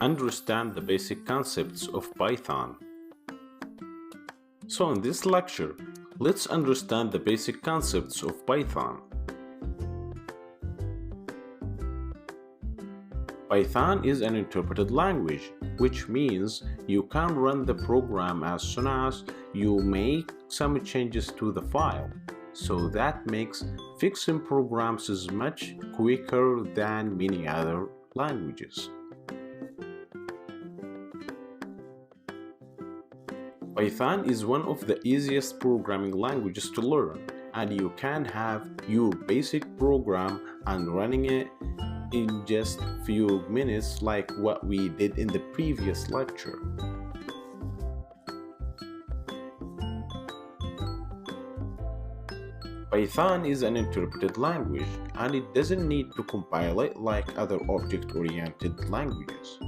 understand the basic concepts of Python. So in this lecture, let's understand the basic concepts of Python. Python is an interpreted language, which means you can run the program as soon as you make some changes to the file. So that makes fixing programs is much quicker than many other languages. Python is one of the easiest programming languages to learn, and you can have your basic program and running it in just few minutes like what we did in the previous lecture. Python is an interpreted language and it doesn't need to compile it like other object-oriented languages.